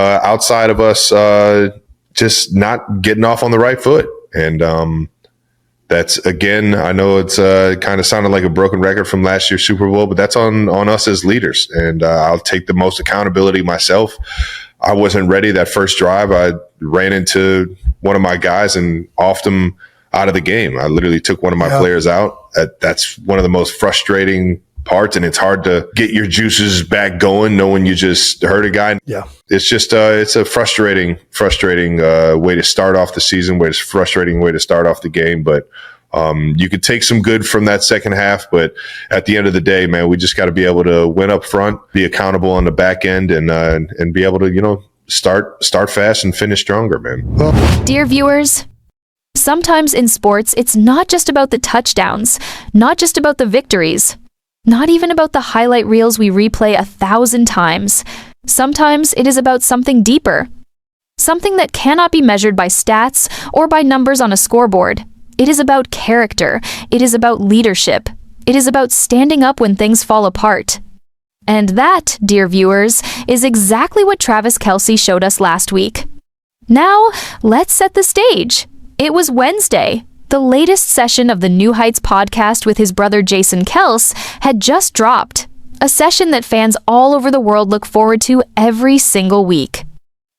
outside of us just not getting off on the right foot. And that's, again, I know it's kind of sounded like a broken record from last year's Super Bowl, but that's on us as leaders. And I'll take the most accountability myself. I wasn't ready that first drive. I ran into one of my guys and offed him out of the game. I literally took one of my players out. That's one of the most frustrating parts, and it's hard to get your juices back going knowing you just hurt a guy. Yeah. It's just it's a frustrating way to start off the season, it's a frustrating way to start off the game. But you could take some good from that second half, but at the end of the day, man, we just got to be able to win up front, be accountable on the back end, and be able to, start fast and finish stronger, man. Dear viewers, sometimes in sports, it's not just about the touchdowns, not just about the victories, not even about the highlight reels we replay 1,000 times. Sometimes it is about something deeper, something that cannot be measured by stats or by numbers on a scoreboard. It is about character. It is about leadership. It is about standing up when things fall apart. And that, dear viewers, is exactly what Travis Kelce showed us last week. Now, let's set the stage. It was Wednesday. The latest session of the New Heights podcast with his brother Jason Kelce had just dropped, a session that fans all over the world look forward to every single week.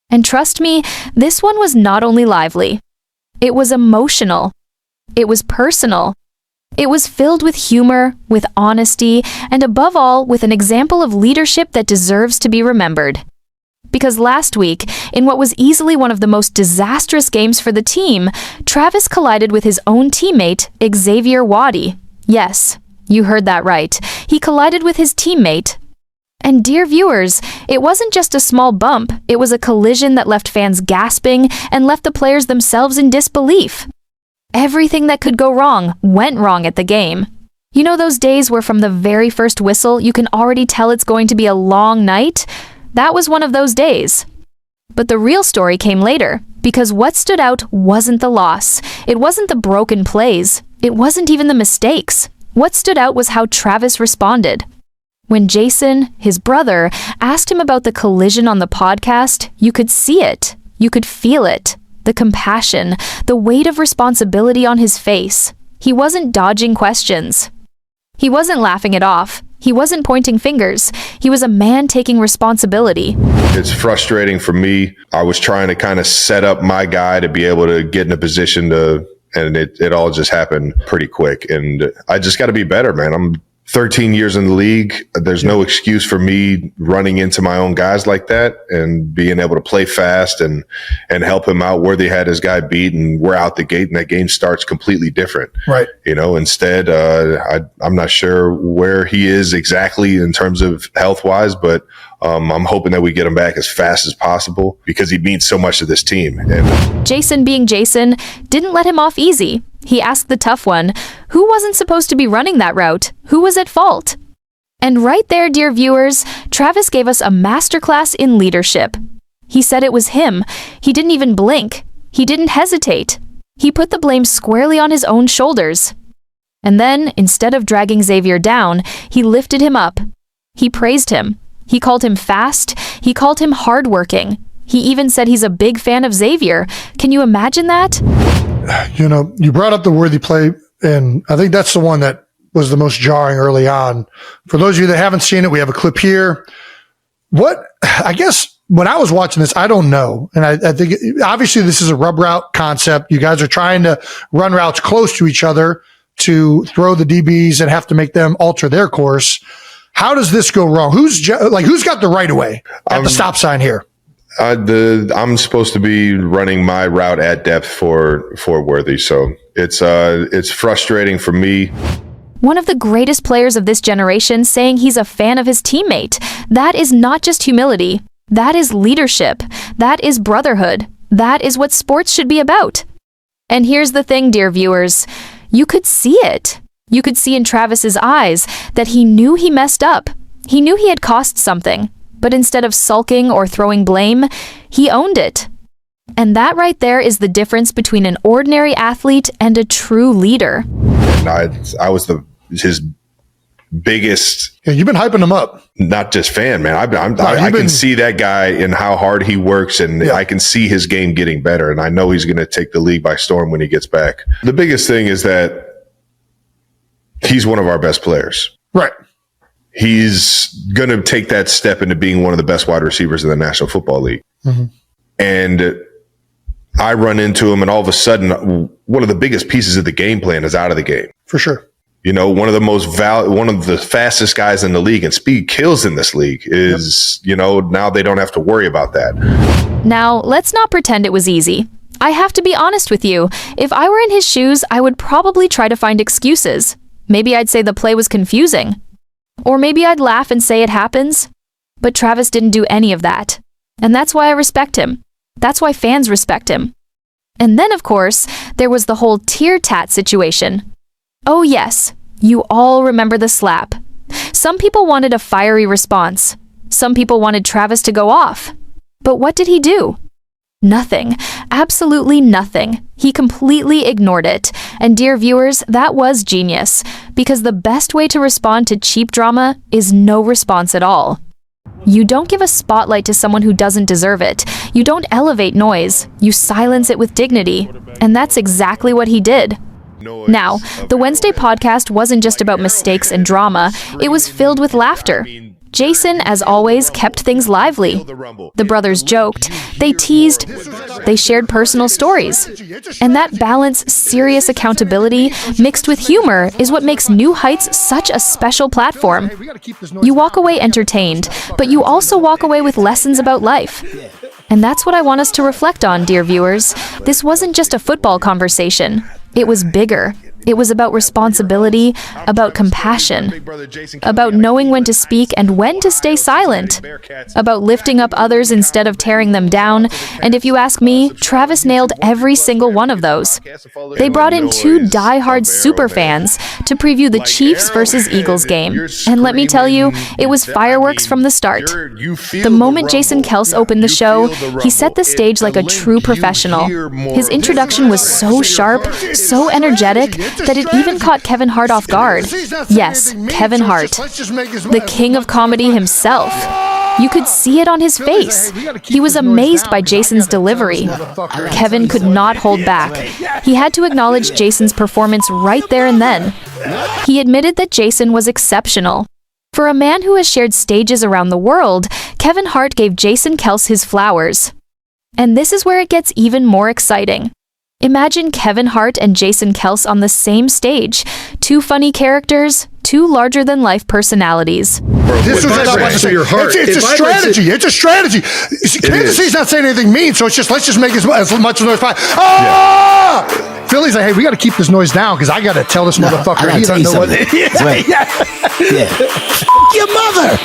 And trust me, this one was not only lively. It was emotional. It was personal. It was filled with humor, with honesty, and above all, with an example of leadership that deserves to be remembered. Because last week, in what was easily one of the most disastrous games for the team, Travis collided with his own teammate, Xavier. Yes, you heard that right. He collided with his teammate. And dear viewers, it wasn't just a small bump, it was a collision that left fans gasping and left the players themselves in disbelief. Everything that could go wrong went wrong at the game. You know those days where from the very first whistle you can already tell it's going to be a long night? That was one of those days. But the real story came later, because what stood out wasn't the loss. It wasn't the broken plays. It wasn't even the mistakes. What stood out was how Travis responded. When Jason, his brother, asked him about the collision on the podcast, you could see it. You could feel it. The compassion, the weight of responsibility on his face. He wasn't dodging questions. He wasn't laughing it off. He wasn't pointing fingers. He was a man taking responsibility. It's frustrating for me. I was trying to kind of set up my guy to be able to get in a position and it all just happened pretty quick. And I just got to be better, man. I'm 13 years in the league. There's no excuse for me running into my own guys like that and being able to play fast and help him out. Worthy had his guy beat and we're out the gate and that game starts completely different. Right. Instead, I'm not sure where he is exactly in terms of health wise, but I'm hoping that we get him back as fast as possible because he means so much to this team. And Jason, being Jason, didn't let him off easy. He asked the tough one, who wasn't supposed to be running that route? Who was at fault? And right there, dear viewers, Travis gave us a masterclass in leadership. He said it was him. He didn't even blink. He didn't hesitate. He put the blame squarely on his own shoulders. And then, instead of dragging Xavier down, he lifted him up. He praised him. He called him fast. He called him hardworking. He even said he's a big fan of Xavier. Can you imagine that? You brought up the Worthy play, and I think that's the one that was the most jarring early on. For those of you that haven't seen it, we have a clip here. I guess when I was watching this, I don't know. And I think obviously this is a rub route concept. You guys are trying to run routes close to each other to throw the DBs and have to make them alter their course. How does this go wrong? Who's got the right of way at the stop sign here? I'm supposed to be running my route at depth for Worthy, so it's frustrating for me. One of the greatest players of this generation saying he's a fan of his teammate. That is not just humility. That is leadership. That is brotherhood. That is what sports should be about. And here's the thing, dear viewers. You could see it. You could see in Travis's eyes that he knew he messed up. He knew he had cost something. But instead of sulking or throwing blame, he owned it. And that right there is the difference between an ordinary athlete and a true leader. And I was his biggest. Yeah, you've been hyping him up. Not just fan, man. I can see that guy and how hard he works, and I can see his game getting better. And I know he's going to take the league by storm when he gets back. The biggest thing is that he's one of our best players. Right. He's going to take that step into being one of the best wide receivers in the National Football League. Mm-hmm. And I run into him, and all of a sudden, one of the biggest pieces of the game plan is out of the game. For sure. You know, one of the fastest guys in the league, and speed kills in this league is, now they don't have to worry about that. Now, let's not pretend it was easy. I have to be honest with you. If I were in his shoes, I would probably try to find excuses. Maybe I'd say the play was confusing. Or maybe I'd laugh and say it happens. But Travis didn't do any of that. And that's why I respect him. That's why fans respect him. And then, of course, there was the whole Teair Tart situation. Oh yes, you all remember the slap. Some people wanted a fiery response. Some people wanted Travis to go off. But what did he do? Nothing. Absolutely nothing. He completely ignored it. And dear viewers, that was genius. Because the best way to respond to cheap drama is no response at all. You don't give a spotlight to someone who doesn't deserve it. You don't elevate noise. You silence it with dignity. And that's exactly what he did. Now, the Wednesday podcast wasn't just about mistakes and drama. It was filled with laughter. Jason, as always, kept things lively. The brothers joked, they teased, they shared personal stories. And that balance, serious accountability, mixed with humor, is what makes New Heights such a special platform. You walk away entertained, but you also walk away with lessons about life. And that's what I want us to reflect on, dear viewers. This wasn't just a football conversation. It was bigger. It was about responsibility, about compassion, about knowing when to speak and when to stay silent, about lifting up others instead of tearing them down. And if you ask me, Travis nailed every single one of those. They brought in two die-hard super fans to preview the Chiefs versus Eagles game. And let me tell you, it was fireworks from the start. The moment Jason Kelce opened the show, he set the stage like a true professional. His introduction was so sharp, so energetic, that it even caught Kevin Hart off guard. Yes, Kevin Hart, the king of comedy himself. You could see it on his face. He was amazed by Jason's delivery. Kevin could not hold back. He had to acknowledge Jason's performance right there and then. He admitted that Jason was exceptional. For a man who has shared stages around the world, Kevin Hart gave Jason Kelce his flowers. And this is where it gets even more exciting. Imagine Kevin Hart and Jason Kelce on the same stage. Two funny characters, two larger-than-life personalities. This is it's a strategy. It's a strategy. Kansas City's not saying anything mean, so it's just let's just make as much noise. Ah! Yeah. Philly's like, hey, we got to keep this noise down because I got to tell this motherfucker he doesn't know what. Yeah. Your mother.